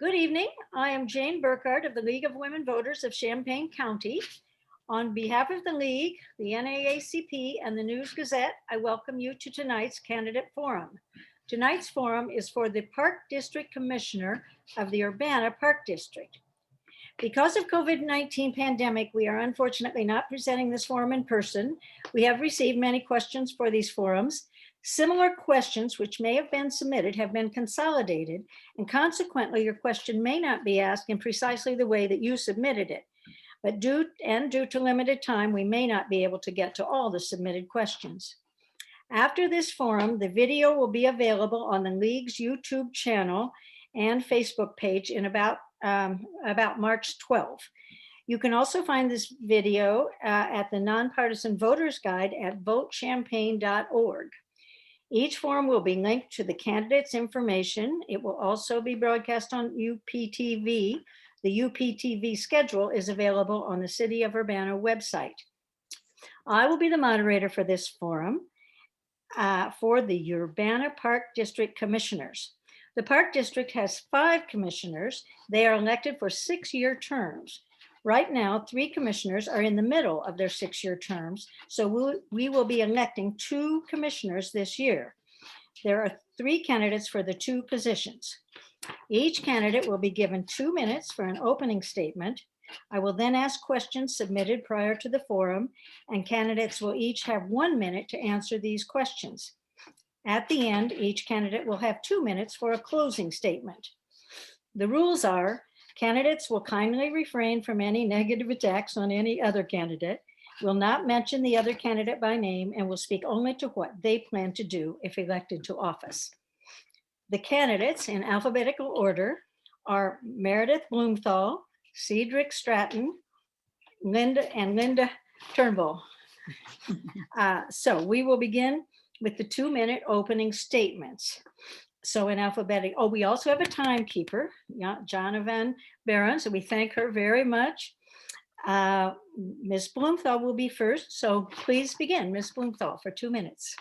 Good evening. I am Jane Burkhardt of the League of Women Voters of Champaign County. On behalf of the League, the NAACP, and the News Gazette, I welcome you to tonight's candidate forum. Tonight's forum is for the Park District Commissioner of the Urbana Park District. Because of COVID-19 pandemic, we are unfortunately not presenting this forum in person. We have received many questions for these forums. Similar questions which may have been submitted have been consolidated, and consequently your question may not be asked in precisely the way that you submitted it. But due to limited time, we may not be able to get to all the submitted questions. After this forum, the video will be available on the League's YouTube channel and Facebook page in about March 12th. You can also find this video at the Nonpartisan Voters Guide at votechampaign.org. Each forum will be linked to the candidates' information. It will also be broadcast on UPTV. The UPTV schedule is available on the City of Urbana website. I will be the moderator for this forum for the Urbana Park District Commissioners. The Park District has 5 commissioners. They are elected for 6-year terms. Right now, 3 commissioners are in the middle of their 6-year terms, so we will be electing 2 commissioners this year. There are 3 candidates for the 2 positions. Each candidate will be given 2 minutes for an opening statement. I will then ask questions submitted prior to the forum, and candidates will each have 1 minute to answer these questions. At the end, each candidate will have 2 minutes for a closing statement. The rules are: candidates will kindly refrain from any negative attacks on any other candidate, will not mention the other candidate by name, and will speak only to what they plan to do if elected to office. The candidates in alphabetical order are Meredith Blumthall, Cedric Stratton, Linda Turnbull. So we will begin with the 2-minute opening statements. So in alphabetical, we also have a timekeeper, Jonathan Barron, so we thank her very much. Ms. Blumthall will be first, so please begin, Ms. Blumthall, for 2 minutes.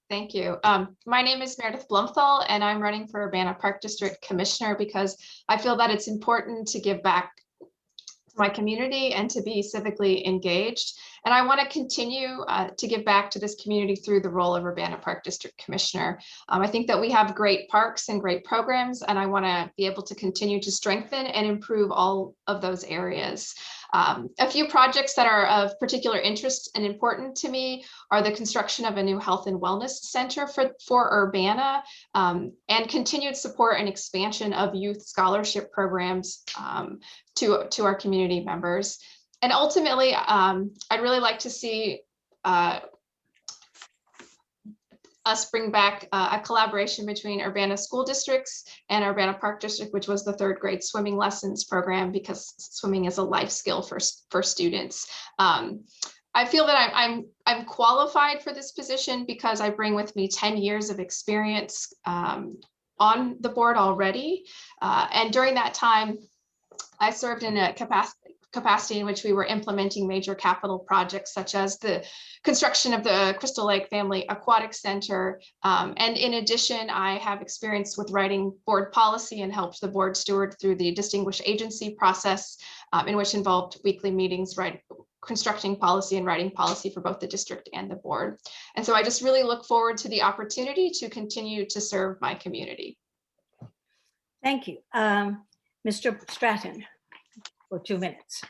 Thank you. My name is Meredith Blumthall, and I'm running for Urbana Park District Commissioner because I feel that it's important to give back to my community and to be civically engaged. And I want to continue to give back to this community through the role of Urbana Park District Commissioner. I think that we have great parks and great programs, and I want to be able to continue to strengthen and improve all of those areas. A few projects that are of particular interest and important to me are the construction of a new health and wellness center for Urbana, and continued support and expansion of youth scholarship programs to our community members. And ultimately, I'd really like to see us bring back a collaboration between Urbana school districts and Urbana Park District, which was the 3rd grade swimming lessons program, because swimming is a life skill for students. I feel that I'm qualified for this position because I bring with me 10 years of experience on the board already. And during that time, I served in a capacity in which we were implementing major capital projects such as the construction of the Crystal Lake Family Aquatic Center. And in addition, I have experience with writing board policy and helped the board steward through the distinguished agency process, in which involved weekly meetings, constructing policy and writing policy for both the district and the board. And so I just really look forward to the opportunity to continue to serve my community. Thank you. Mr. Stratton, for 2 minutes.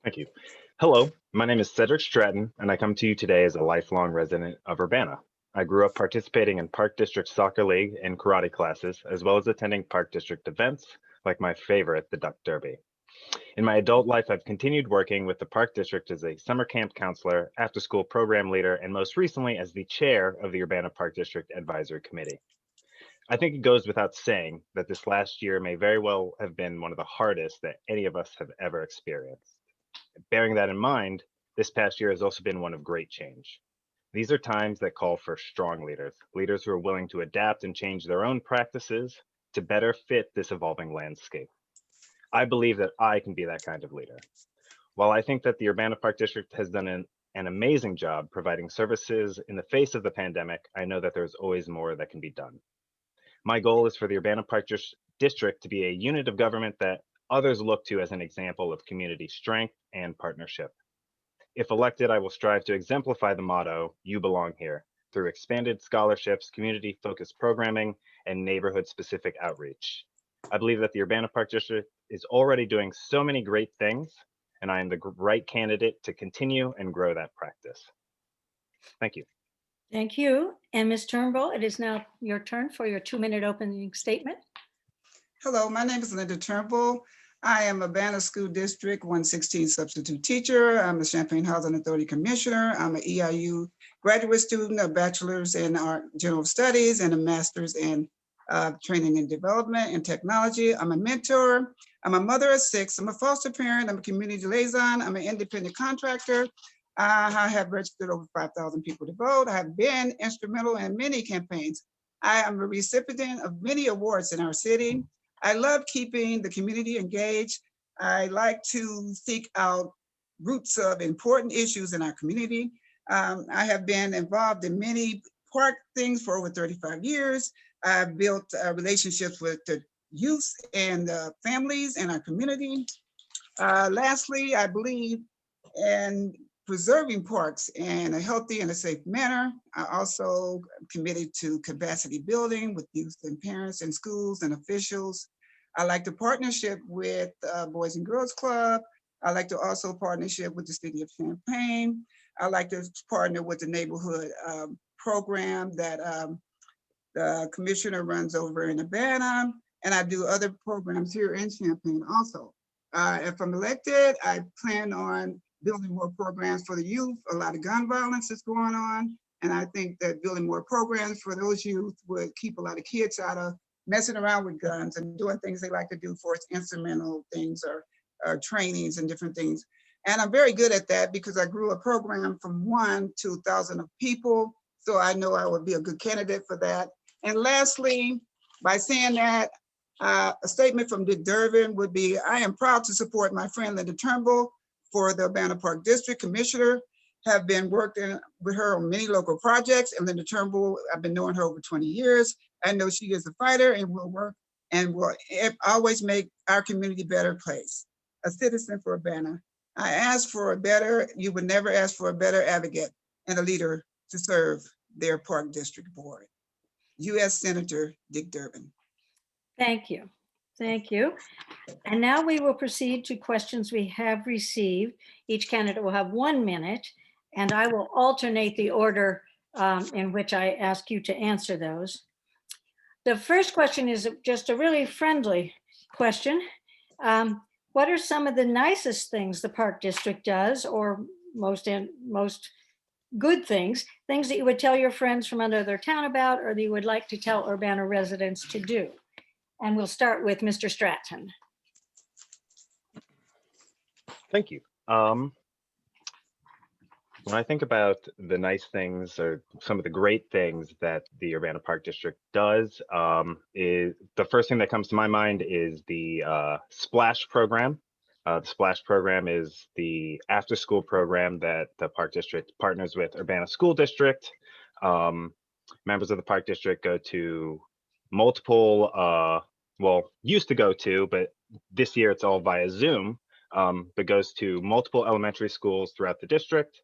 Thank you. Hello, my name is Cedric Stratton, and I come to you today as a lifelong resident of Urbana. I grew up participating in Park District Soccer League and karate classes, as well as attending Park District events, like my favorite, the Duck Derby. In my adult life, I've continued working with the Park District as a summer camp counselor, after-school program leader, and most recently as the chair of the Urbana Park District Advisory Committee. I think it goes without saying that this last year may very well have been one of the hardest that any of us have ever experienced. Bearing that in mind, this past year has also been one of great change. These are times that call for strong leaders, leaders who are willing to adapt and change their own practices to better fit this evolving landscape. I believe that I can be that kind of leader. While I think that the Urbana Park District has done an amazing job providing services in the face of the pandemic, I know that there's always more that can be done. My goal is for the Urbana Park district to be a unit of government that others look to as an example of community strength and partnership. If elected, I will strive to exemplify the motto, "You belong here," through expanded scholarships, community-focused programming, and neighborhood-specific outreach. I believe that the Urbana Park District is already doing so many great things, and I am the right candidate to continue and grow that practice. Thank you. Thank you. And Ms. Turnbull, it is now your turn for your 2-minute opening statement. Hello, my name is Linda Turnbull. I am a Urbana School District 116 substitute teacher. I'm a Champaign Housing Authority Commissioner. I'm an EIU graduate student, a bachelor's in art general studies and a master's in training and development and technology. I'm a mentor. I'm a mother of 6. I'm a foster parent. I'm a community liaison. I'm an independent contractor. I have registered over 5,000 people to vote. I have been instrumental in many campaigns. I am a recipient of many awards in our city. I love keeping the community engaged. I like to seek out roots of important issues in our community. I have been involved in many park things for over 35 years. I've built relationships with the youth and families in our community. Lastly, I believe in preserving parks in a healthy and a safe manner. I also committed to capacity building with youth and parents and schools and officials. I like the partnership with Boys and Girls Club. I like to also partnership with the city of Champaign. I like to partner with the neighborhood program that the commissioner runs over in Urbana, and I do other programs here in Champaign also. If I'm elected, I plan on building more programs for the youth. A lot of gun violence is going on, and I think that building more programs for those youth would keep a lot of kids out of messing around with guns and doing things they like to do for instrumental things or trainings and different things. And I'm very good at that because I grew a program from 1 to 1,000 of people. So I know I would be a good candidate for that. And lastly, by saying that, a statement from Dick Durbin would be, I am proud to support my friend Linda Turnbull for the Urbana Park District Commissioner. Have been working with her on many local projects. And Linda Turnbull, I've been knowing her over 20 years. I know she is a fighter and will work and will always make our community a better place. A citizen for Urbana. I ask for a better, you would never ask for a better advocate and a leader to serve their park district board. U.S. Senator Dick Durbin. Thank you. Thank you. And now we will proceed to questions we have received. Each candidate will have 1 minute, and I will alternate the order in which I ask you to answer those. The first question is just a really friendly question. What are some of the nicest things the Park District does, or most good things that you would tell your friends from another town about, or that you would like to tell Urbana residents to do? And we'll start with Mr. Stratton. Thank you. When I think about the nice things or some of the great things that the Urbana Park District does, is the first thing that comes to my mind is the Splash program. The Splash program is the after-school program that the Park District partners with Urbana School District. Members of the Park District go to multiple, well, used to go to, but this year it's all via Zoom, but goes to multiple elementary schools throughout the district,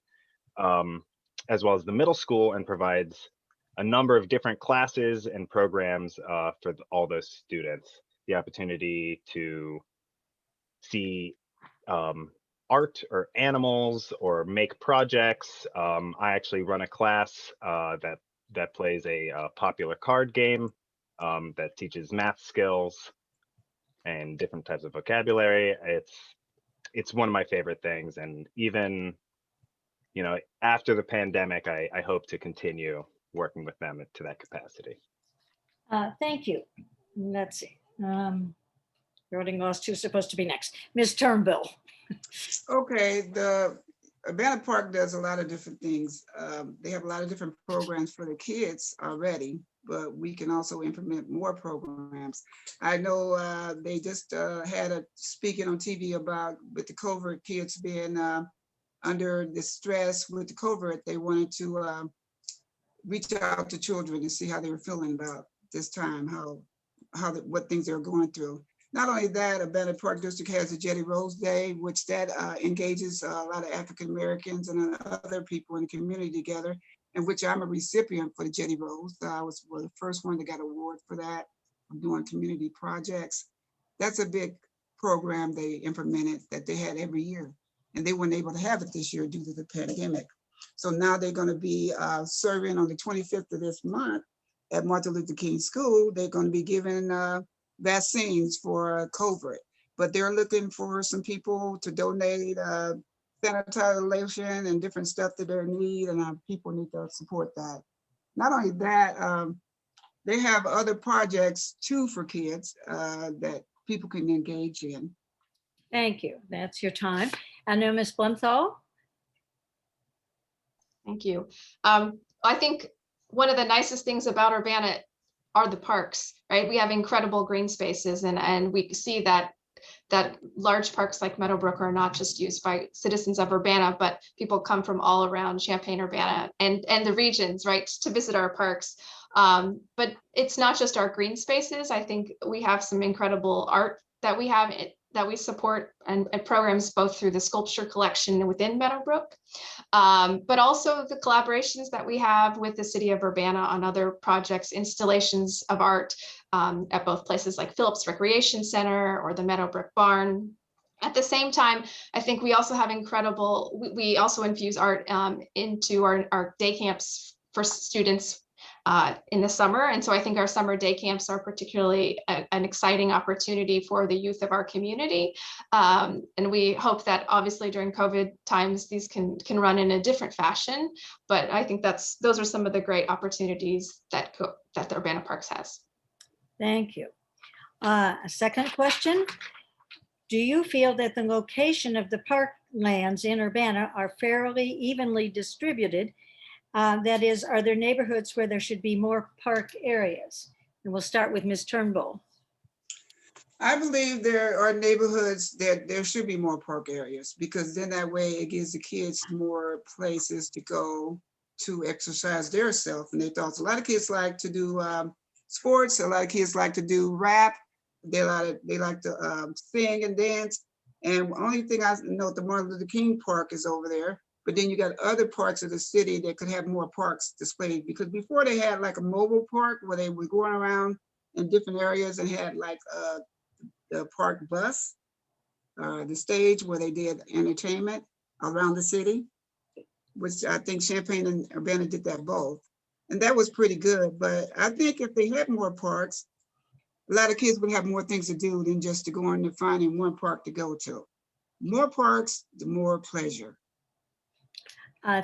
as well as the middle school, and provides a number of different classes and programs for all those students. The opportunity to see art or animals or make projects. I actually run a class that plays a popular card game that teaches math skills and different types of vocabulary. It's one of my favorite things, and even after the pandemic, I hope to continue working with them to that capacity. Thank you. Let's see. Voting Lost 2 is supposed to be next. Ms. Turnbull. Okay, the Urbana Park does a lot of different things. They have a lot of different programs for the kids already, but we can also implement more programs. I know they just had a speaking on TV about with the COVID kids being under the stress with the COVID. They wanted to reach out to children and see how they were feeling about this time, how what things they're going through. Not only that, Urbana Park District has a Jetty Rose Day, which that engages a lot of African Americans and other people in the community together, in which I'm a recipient for the Jetty Rose. I was the first one that got an award for that, for doing community projects. That's a big program they implemented that they had every year, and they weren't able to have it this year due to the pandemic. So now they're going to be serving on the 25th of this month at Martin Luther King School. They're going to be giving vaccines for COVID, but they're looking for some people to donate sanitization and different stuff that they need, and people need to support that. Not only that, they have other projects too for kids that people can engage in. Thank you. That's your time. And now Ms. Blumthall. Thank you. I think one of the nicest things about Urbana are the parks, right? We have incredible green spaces, and we see that large parks like Meadowbrook are not just used by citizens of Urbana, but people come from all around Champaign-Urbana and the regions, right, to visit our parks. But it's not just our green spaces. I think we have some incredible art that we support and programs both through the sculpture collection within Meadowbrook, but also the collaborations that we have with the city of Urbana on other projects, installations of art at both places like Phillips Recreation Center or the Meadowbrook Barn. At the same time, I think we also have we also infuse art into our day camps for students in the summer. And so I think our summer day camps are particularly an exciting opportunity for the youth of our community. And we hope that obviously during COVID times, these can run in a different fashion. But I think those are some of the great opportunities that the Urbana Parks has. Thank you. A second question. Do you feel that the location of the park lands in Urbana are fairly evenly distributed? That is, are there neighborhoods where there should be more park areas? And we'll start with Ms. Turnbull. I believe there are neighborhoods that there should be more park areas, because then that way it gives the kids more places to go to exercise their self and their thoughts. A lot of kids like to do sports. A lot of kids like to do rap. They like to sing and dance. And the only thing I know, the Martin Luther King Park is over there. But then you got other parts of the city that could have more parks displayed, because before they had like a mobile park where they were going around in different areas and had like the park bus, the stage where they did entertainment around the city, which I think Champaign and Urbana did that both. And that was pretty good. But I think if they had more parks, a lot of kids would have more things to do than just to go in and finding one park to go to. More parks, the more pleasure.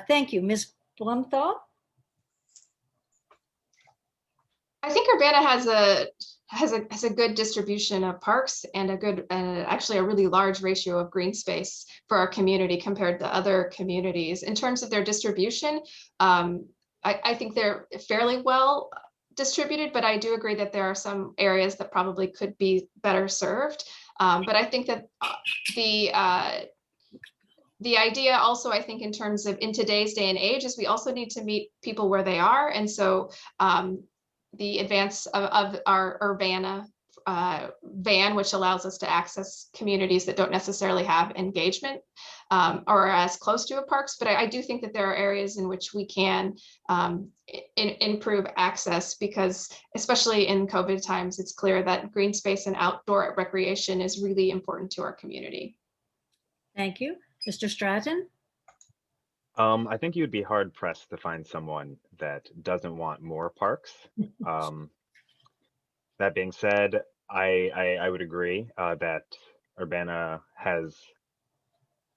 Thank you. Ms. Blumthall? I think Urbana has a good distribution of parks and actually a really large ratio of green space for our community compared to other communities. In terms of their distribution, I think they're fairly well distributed, but I do agree that there are some areas that probably could be better served. But I think that the idea also, I think, in terms of in today's day and age, is we also need to meet people where they are. And so the advance of our Urbana van, which allows us to access communities that don't necessarily have engagement or are as close to a parks. But I do think that there are areas in which we can improve access, because especially in COVID times, it's clear that green space and outdoor recreation is really important to our community. Thank you. Mr. Stratton? I think you'd be hard pressed to find someone that doesn't want more parks. That being said, I would agree that Urbana has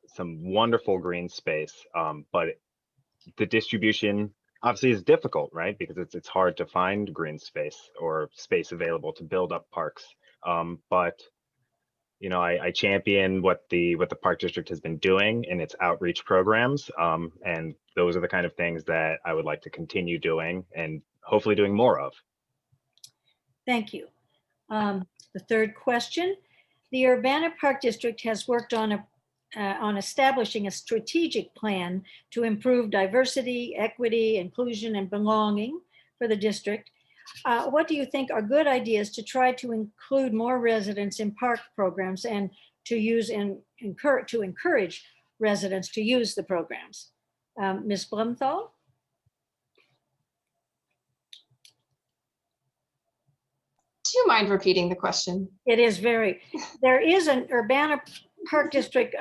some wonderful green space, but the distribution obviously is difficult, right? Because it's hard to find green space or space available to build up parks. But you know, I champion what the park district has been doing in its outreach programs, and those are the kind of things that I would like to continue doing and hopefully doing more of. Thank you. The third question: the Urbana Park District has worked on establishing a strategic plan to improve diversity, equity, inclusion, and belonging for the district. What do you think are good ideas to try to include more residents in park programs and to encourage residents to use the programs? Ms. Blumthall? Do you mind repeating the question? It is there is an Urbana Park District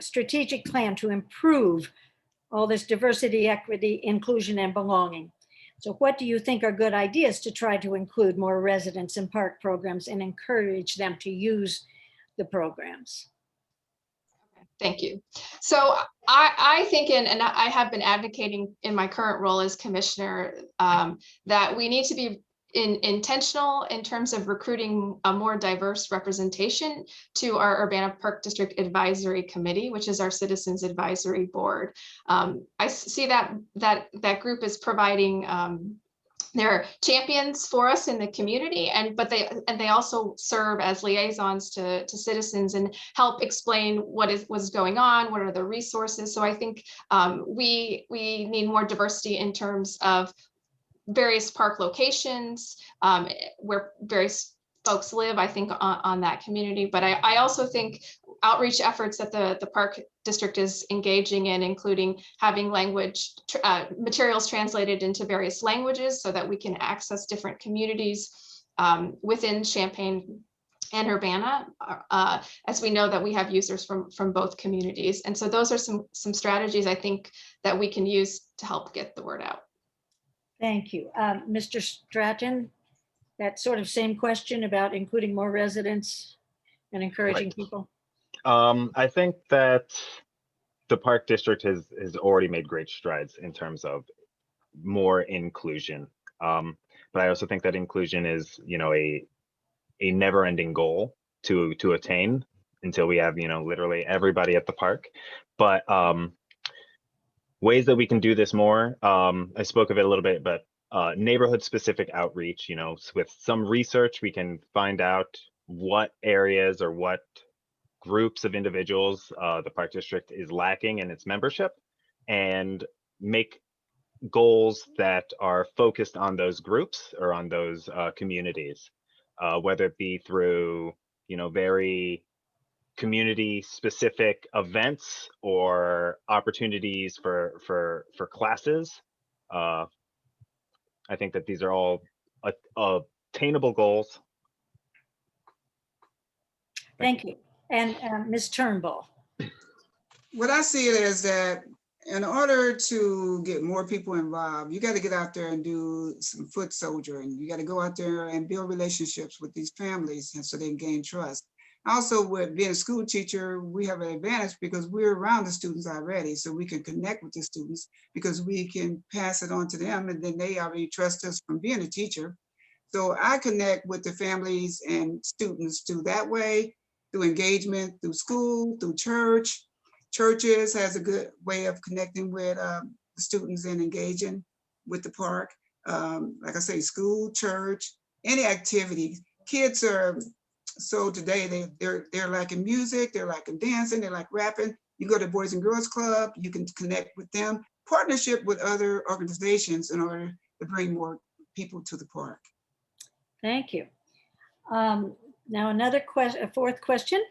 strategic plan to improve all this diversity, equity, inclusion, and belonging. So what do you think are good ideas to try to include more residents in park programs and encourage them to use the programs? Thank you. So I think, and I have been advocating in my current role as commissioner, that we need to be intentional in terms of recruiting a more diverse representation to our Urbana Park District Advisory Committee, which is our Citizens Advisory Board. I see that group is providing they're champions for us in the community, but they also serve as liaisons to citizens and help explain what's going on, what are the resources. So I think we need more diversity in terms of various park locations, where various folks live, I think, on that community. But I also think outreach efforts that the park district is engaging in, including having language materials translated into various languages so that we can access different communities within Champaign and Urbana, as we know that we have users from both communities. And so those are some strategies I think that we can use to help get the word out. Thank you. Mr. Stratton, that sort of same question about including more residents and encouraging Right. people. I think that the park district has already made great strides in terms of more inclusion. But I also think that inclusion is, a never-ending goal to attain until we have, literally everybody at the park. But ways that we can do this more, I spoke of it a little bit, but neighborhood-specific outreach, with some research, we can find out what areas or what groups of individuals the park district is lacking in its membership, and make goals that are focused on those groups or on those communities, whether it be through, very community specific events or opportunities for classes. I think that these are all attainable goals. Thank you. And Ms. Turnbull. What I see it is that in order to get more people involved, you got to get out there and do some foot soldiering. You got to go out there and build relationships with these families, and so they can gain trust. Also, with being a school teacher, we have an advantage because we're around the students already, so we can connect with the students because we can pass it on to them, and then they already trust us from being a teacher. So I connect with the families and students through that way, through engagement, through school, through church. Churches has a good way of connecting with the students and engaging with the park. Like I say, school, church, any activity. Kids are, so today they're liking music, they're liking dancing, they like rapping. You go to Boys and Girls Club, you can connect with them. Partnership with other organizations in order to bring more people to the park. Thank you. Now another question, a fourth question.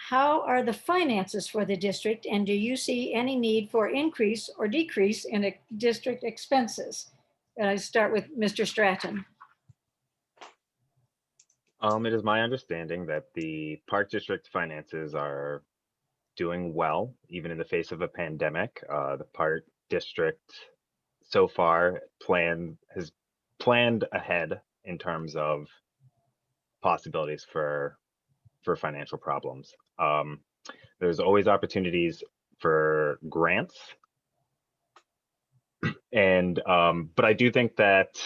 How are the finances for the district, and do you see any need for increase or decrease in district expenses? And I start with Mr. Stratton. It is my understanding that the park district finances are doing well, even in the face of a pandemic. The park district so far has planned ahead in terms of possibilities for financial problems. There's always opportunities for grants, and but I do think that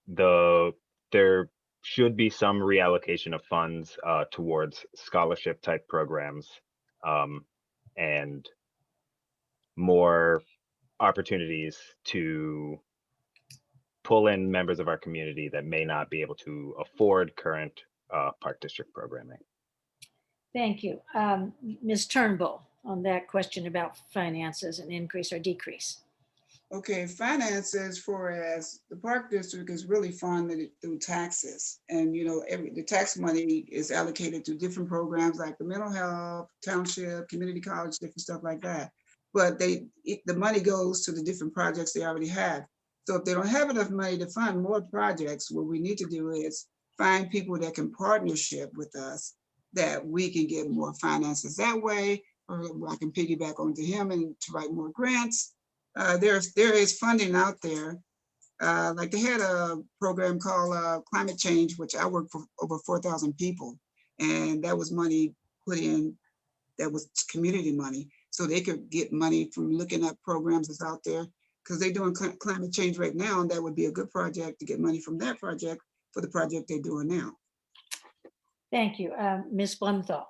there should be some reallocation of funds towards scholarship type programs, and more opportunities to pull in members of our community that may not be able to afford current park district programming. Thank you. Ms. Turnbull, on that question about finances and increase or decrease. Okay, finances for as the park district is really funded through taxes. And the tax money is allocated to different programs like the mental health, township, community college, different stuff like that. But the money goes to the different projects they already have. So if they don't have enough money to fund more projects, what we need to do is find people that can partnership with us, that we can get more finances that way, or I can piggyback onto him and to write more grants. There is funding out there. Like they had a program called Climate Change, which I worked for over 4,000 people. And that was money put in, that was community money. So they could get money from looking at programs that's out there, because they're doing climate change right now. And that would be a good project to get money from that project for the project they're doing now. Thank you. Ms. Blumthall.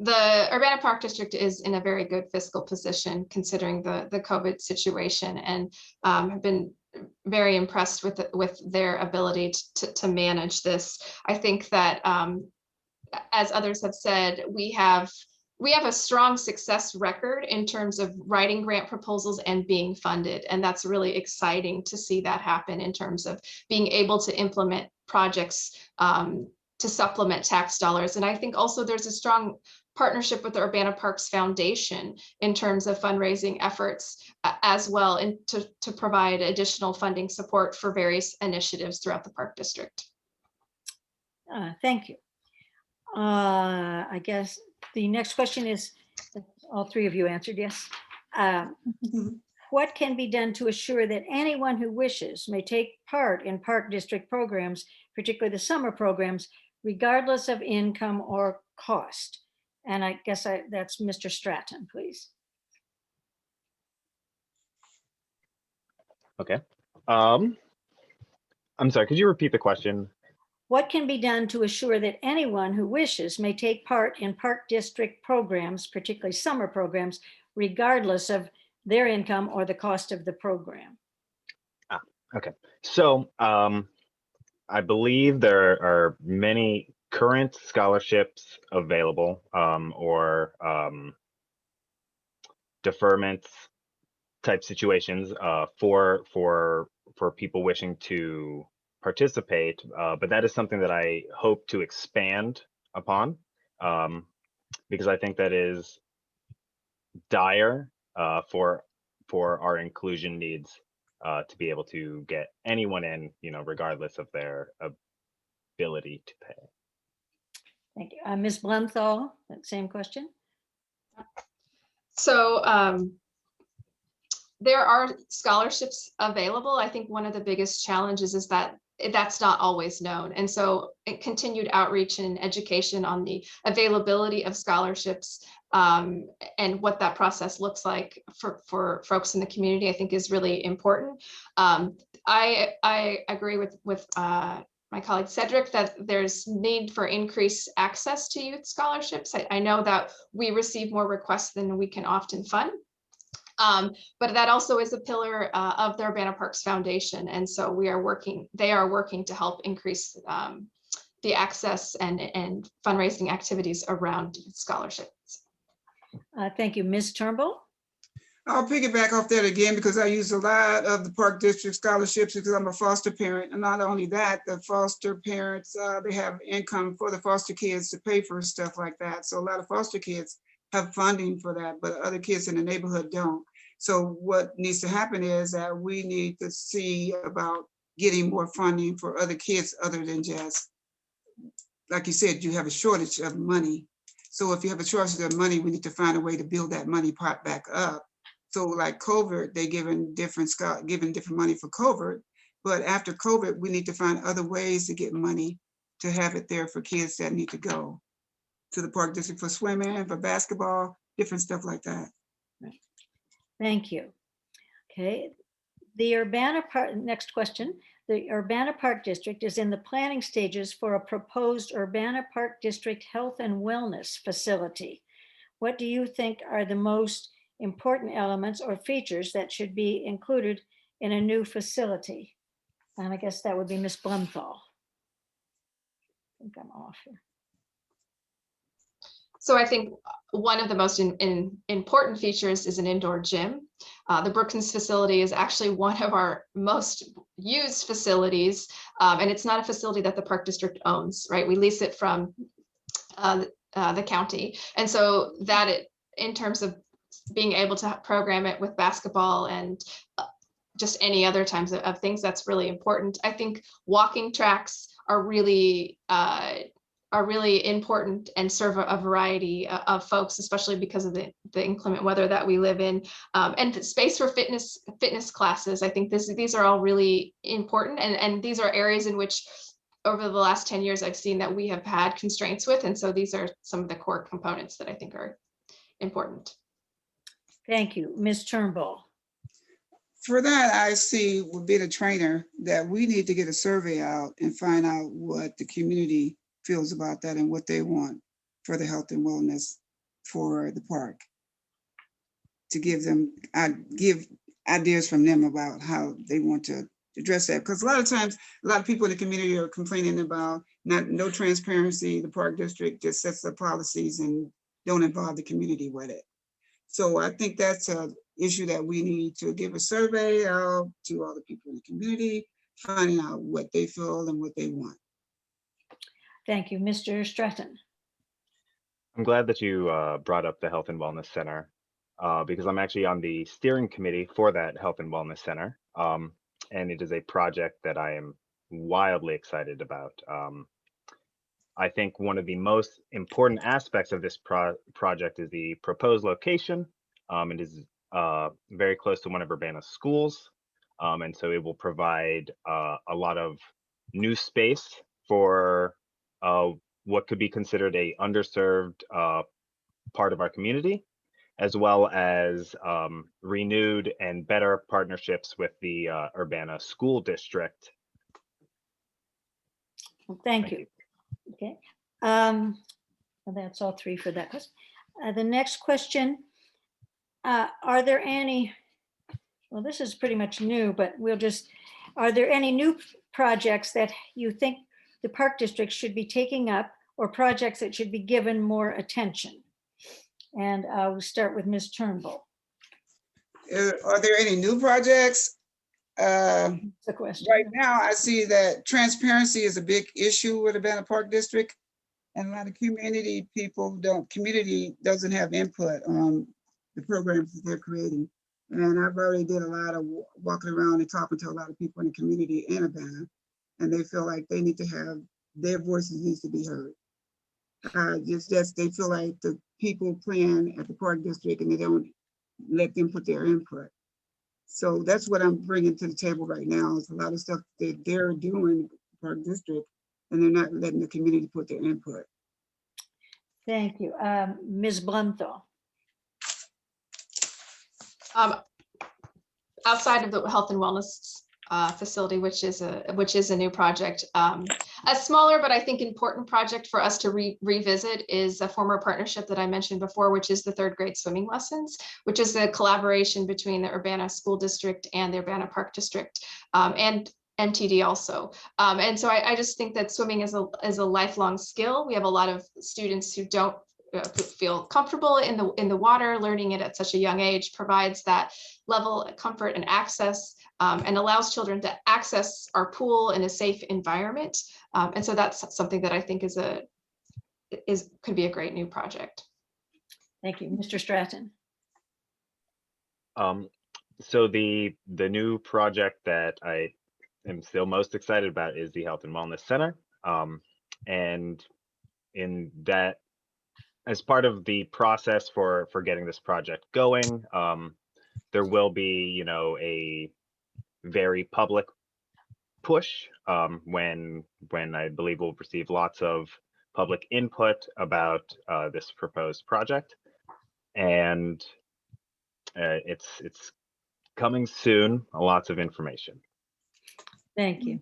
The Urbana Park District is in a very good fiscal position considering the COVID situation, and have been very impressed with their ability to manage this. I think that, as others have said, we have a strong success record in terms of writing grant proposals and being funded. And that's really exciting to see that happen in terms of being able to implement projects to supplement tax dollars. And I think also there's a strong partnership with the Urbana Parks Foundation in terms of fundraising efforts as well, and to provide additional funding support for various initiatives throughout the Park District. Thank you. I guess the next question is, all three of you answered yes. What can be done to assure that anyone who wishes may take part in Park District programs, particularly the summer programs, regardless of income or cost? And I guess that's Mr. Stratton, please. Okay. I'm sorry, could you repeat the question? What can be done to assure that anyone who wishes may take part in Park District programs, particularly summer programs, regardless of their income or the cost of the program? Okay. So I believe there are many current scholarships available, or deferments type situations for people wishing to participate, but that is something that I hope to expand upon, because I think that is dire for our inclusion needs, to be able to get anyone in, regardless of their ability to pay. Thank you. Ms. Blumthall, that same question. So there are scholarships available. I think one of the biggest challenges is that that's not always known. And so continued outreach and education on the availability of scholarships, and what that process looks like for folks in the community, I think is really important. I agree with my colleague Cedric that there's need for increased access to youth scholarships. I know that we receive more requests than we can often fund. But that also is a pillar of the Urbana Parks Foundation. And so they are working to help increase the access and fundraising activities around scholarships. Thank you. Ms. Turnbull? I'll piggyback off that again, because I use a lot of the Park District scholarships because I'm a foster parent. And not only that, the foster parents, they have income for the foster kids to pay for stuff like that. So a lot of foster kids have funding for that, but other kids in the neighborhood don't. So what needs to happen is that we need to see about getting more funding for other kids other than just, like you said, you have a shortage of money. So if you have a shortage of money, we need to find a way to build that money pot back up. So like COVID, they given different money for COVID, but after COVID, we need to find other ways to get money to have it there for kids that need to go to the Park District for swimming, for basketball, different stuff like that. Thank you. Okay, the Urbana Park, next question. The Urbana Park District is in the planning stages for a proposed Urbana Park District Health and Wellness facility. What do you think are the most important elements or features that should be included in a new facility? And I guess that would be Ms. Blumthall. I think I'm off here. So I think one of the most important features is an indoor gym. The Brookings facility is actually one of our most used facilities, and it's not a facility that the Park District owns, right? We lease it from the county. And so that in terms of being able to program it with basketball and just any other types of things, that's really important. I think walking tracks are really important and serve a variety of folks, especially because of the inclement weather that we live in, and space for fitness classes. I think these are all really important, and these are areas in which over the last 10 years I've seen that we have had constraints with, and so these are some of the core components that I think are important. Thank you. Ms. Turnbull. For that, I see would be the trainer that we need to get a survey out and find out what the community feels about that and what they want for the health and wellness for the park. To give ideas from them about how they want to address that. Because a lot of times, a lot of people in the community are complaining about no transparency. The park district just sets the policies and don't involve the community with it. So I think that's an issue that we need to give a survey out to all the people in the community, finding out what they feel and what they want. Thank you. Mr. Stratton. I'm glad that you brought up the Health and Wellness Center because I'm actually on the steering committee for that Health and Wellness Center. And it is a project that I am wildly excited about. I think one of the most important aspects of this project is the proposed location. It is very close to one of Urbana's schools. And so it will provide a lot of new space for what could be considered a underserved part of our community, as well as renewed and better partnerships with the Urbana School District. Well, thank you. Okay. Well, that's all three for that question. The next question, are there any, well, this is pretty much new, but are there any new projects that you think the Park District should be taking up, or projects that should be given more attention? And we'll start with Ms. Turnbull. Are there any new projects? The question. Right now, I see that transparency is a big issue with Urbana Park District, and a lot of community doesn't have input on the programs that they're creating. And I've already did a lot of walking around and talking to a lot of people in the community in Urbana, and they feel like they need to have their voices needs to be heard. They feel like the people plan at the Park District and they don't let them put their input. So that's what I'm bringing to the table right now, is a lot of stuff that they're doing Park District, and they're not letting the community put their input. Thank you. Ms. Blumthall. Outside of the health and wellness facility, which is a new project, a smaller but I think important project for us to revisit is a former partnership that I mentioned before, which is the third grade swimming lessons, which is a collaboration between the Urbana School District and the Urbana Park District, and NTD also. And so I just think that swimming is a lifelong skill. We have a lot of students who don't feel comfortable in the water. Learning it at such a young age provides that level of comfort and access, and allows children to access our pool in a safe environment. And so that's something that I think could be a great new project. Thank you. Mr. Stratton. So the new project that I am still most excited about is the Health and Wellness Center. And in that, as part of the process for getting this project going, there will be, a very public push when I believe we'll receive lots of public input about this proposed project, and it's coming soon. Lots of information. Thank you.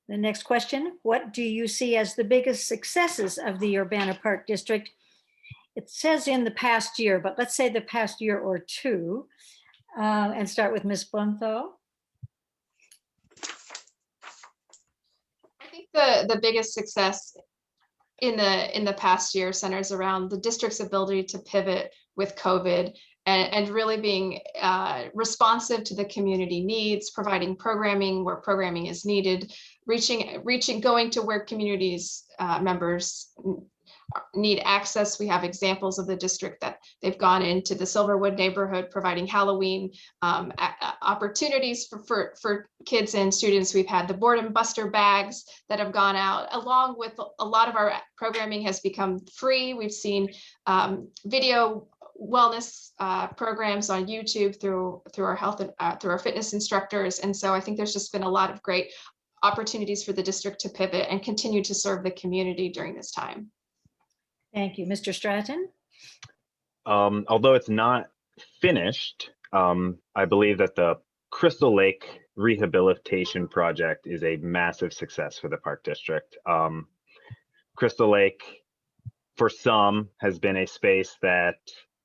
The next question, what do you see as the biggest successes of the Urbana Park District? It says in the past year, but let's say the past year or two, and start with Ms. Blumthall. I think the biggest success in the past year centers around the district's ability to pivot with COVID and really being responsive to the community needs, providing programming where programming is needed, going to where communities members need access. We have examples of the district that they've gone into the Silverwood neighborhood, providing Halloween opportunities for kids and students. We've had the Boredom Buster bags that have gone out, along with a lot of our programming has become free. We've seen video wellness programs on YouTube through our health and through our fitness instructors. And so I think there's just been a lot of great opportunities for the district to pivot and continue to serve the community during this time. Thank you. Mr. Stratton? Although it's not finished, I believe that the Crystal Lake rehabilitation project is a massive success for the Park District. Crystal Lake, for some, has been a space that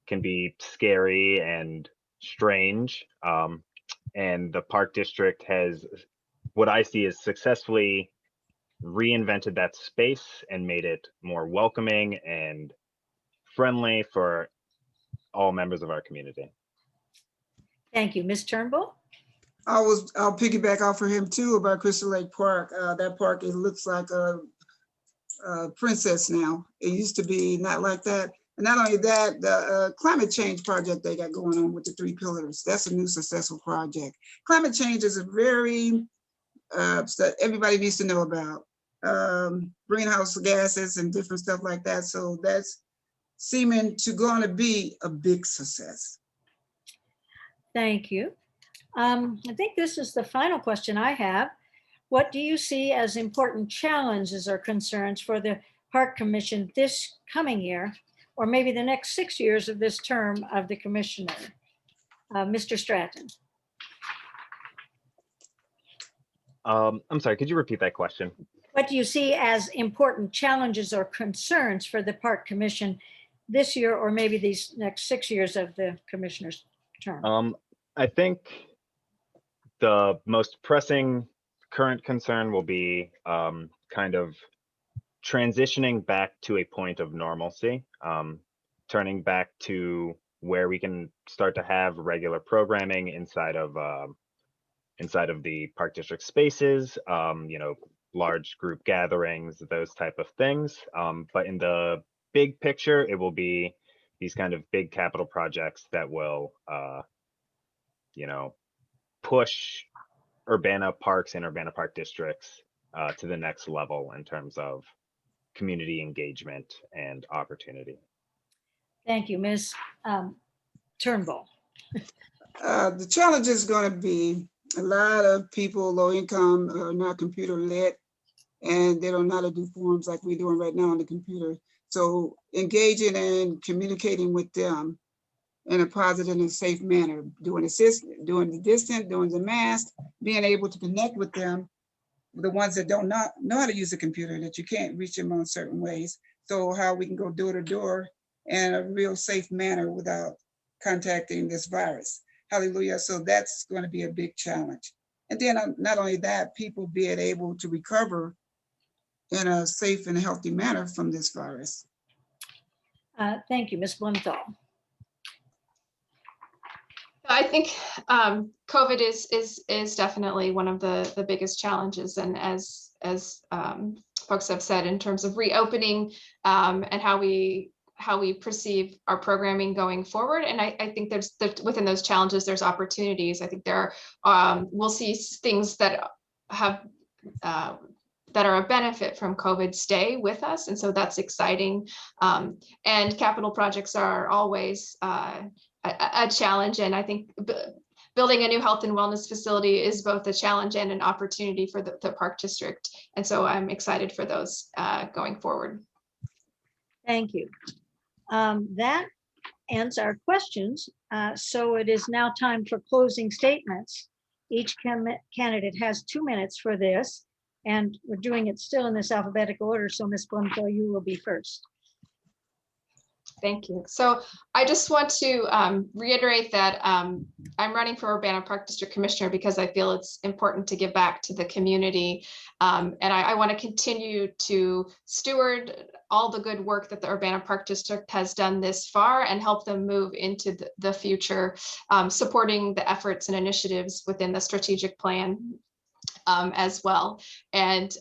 can be scary and strange. And the Park District has, what I see, is successfully reinvented that space and made it more welcoming and friendly for all members of our community. Thank you. Ms. Turnbull? I'll piggyback off of him too about Crystal Lake Park. That park, it looks like a princess now. It used to be not like that. And not only that, the climate change project they got going on with the 3 pillars, that's a new successful project. Climate change is a very, that everybody needs to know about. Greenhouse gases and different stuff like that. So that's seeming to going to be a big success. Thank you. I think this is the final question I have. What do you see as important challenges or concerns for the Park Commission this coming year, or maybe the next 6 years of this term of the commissioner? Mr. Stratton. I'm sorry, could you repeat that question? What do you see as important challenges or concerns for the Park Commission this year, or maybe these next 6 years of the commissioner's term? I think the most pressing current concern will be kind of transitioning back to a point of normalcy, turning back to where we can start to have regular programming inside of the Park District spaces, you know, large group gatherings, those type of things. But in the big picture, it will be these kind of big capital projects that will, you know, push Urbana parks and Urbana park districts to the next level in terms of community engagement and opportunity. Thank you, Ms. Turnbull. The challenge is going to be a lot of people, low income, are not computer lit, and they don't know how to do forms like we're doing right now on the computer. So engaging and communicating with them in a positive and safe manner, doing the distant, doing the mask, being able to connect with them, the ones that don't know how to use a computer, that you can't reach them on certain ways. So how we can go door to door in a real safe manner without contacting this virus. Hallelujah. So that's going to be a big challenge. And then not only that, people being able to recover in a safe and healthy manner from this virus. Thank you, Ms. Blumthall. I think COVID is definitely one of the biggest challenges, and as folks have said, in terms of reopening and how we perceive our programming going forward. And I think there's within those challenges, there's opportunities. I think there are, we'll see things that have that are a benefit from COVID stay with us. And so that's exciting. And capital projects are always a challenge. And I think building a new health and wellness facility is both a challenge and an opportunity for the Park District. And so I'm excited for those going forward. Thank you. That ends our questions. So it is now time for closing statements. Each candidate has 2 minutes for this, and we're doing it still in this alphabetical order. So Ms. Blumthall, you will be first. Thank you. So I just want to reiterate that I'm running for Urbana Park District Commissioner because I feel it's important to give back to the community. And I want to continue to steward all the good work that the Urbana Park District has done this far and help them move into the future, supporting the efforts and initiatives within the strategic plan as well. And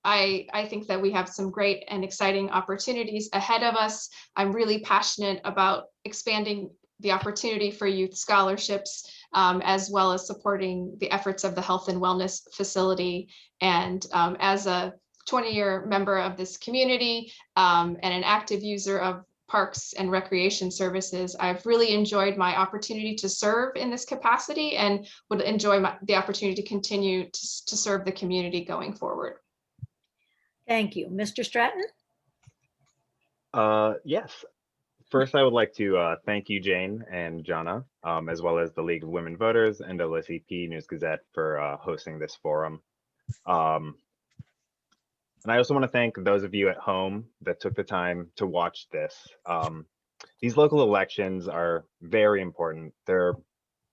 I think that we have some great and exciting opportunities ahead of us. I'm really passionate about expanding the opportunity for youth scholarships, as well as supporting the efforts of the health and wellness facility. And as a 20-year member of this community and an active user of parks and recreation services, I've really enjoyed my opportunity to serve in this capacity and would enjoy the opportunity to continue to serve the community going forward. Thank you. Mr. Stratton? Yes. First, I would like to thank you, Jane and Jana, as well as the League of Women Voters and LSEP News Gazette for hosting this forum. And I also want to thank those of you at home that took the time to watch this. These local elections are very important. They're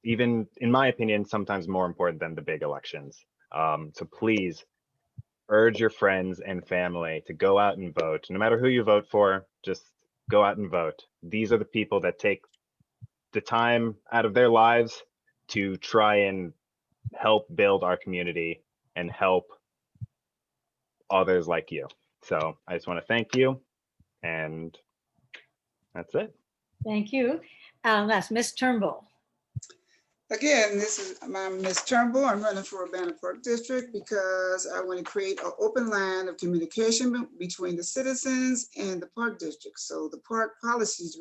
even, in my opinion, sometimes more important than the big elections. So please urge your friends and family to go out and vote. No matter who you vote for, just go out and vote. These are the people that take the time out of their lives to try and help build our community and help others like you. So I just want to thank you, and that's it. Thank you. That's Ms. Turnbull. Again, I'm Ms. Turnbull. I'm running for Urbana Park District because I want to create an open line of communication between the citizens and the park district. So the park policies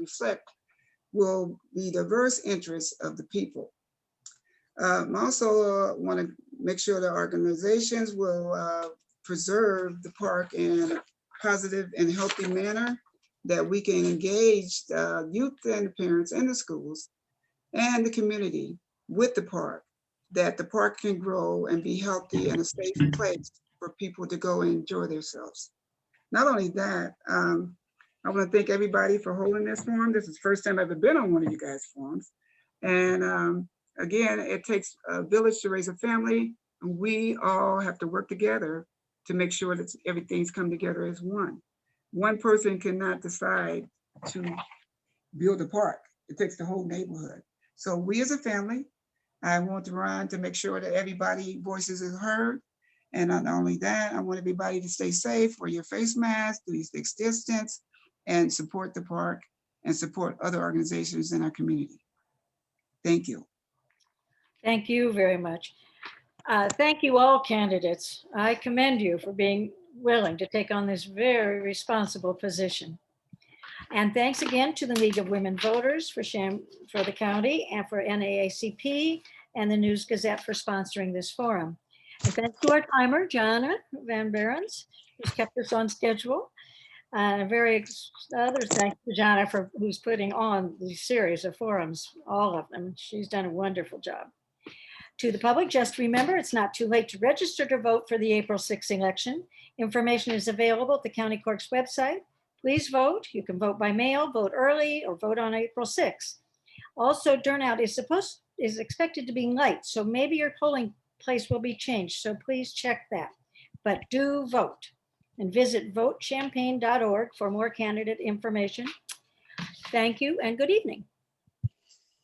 will be diverse interests of the people. I also want to make sure that organizations will preserve the park in a positive and healthy manner, that we can engage youth and the parents and the schools and the community with the park, that the park can grow and be healthy and a safe place for people to go and enjoy themselves. Not only that, I want to thank everybody for holding this forum. This is the first time I've ever been on one of you guys' forums. And again, it takes a village to raise a family, and we all have to work together to make sure that everything's come together as one. One person cannot decide to build a park. It takes the whole neighborhood. So we as a family, I want to run to make sure that everybody's voices is heard. And not only that, I want everybody to stay safe, wear your face mask, do your 6 distance, and support the park and support other organizations in our community. Thank you. Thank you very much. Thank you all candidates. I commend you for being willing to take on this very responsible position. And thanks again to the League of Women Voters for the county and for NAACP and the News Gazette for sponsoring this forum. And thanks to our timer, Jana Van Berens, who's kept us on schedule. Others thanks to Jana who's putting on the series of forums, all of them. She's done a wonderful job. To the public, just remember, it's not too late to register to vote for the April 6th election. Information is available at the County Clerk's website. Please vote. You can vote by mail, vote early, or vote on April 6th. Also, turnout is expected to be light, so maybe your polling place will be changed, so please check that. But do vote, and visit votechampaign.org for more candidate information. Thank you and good evening.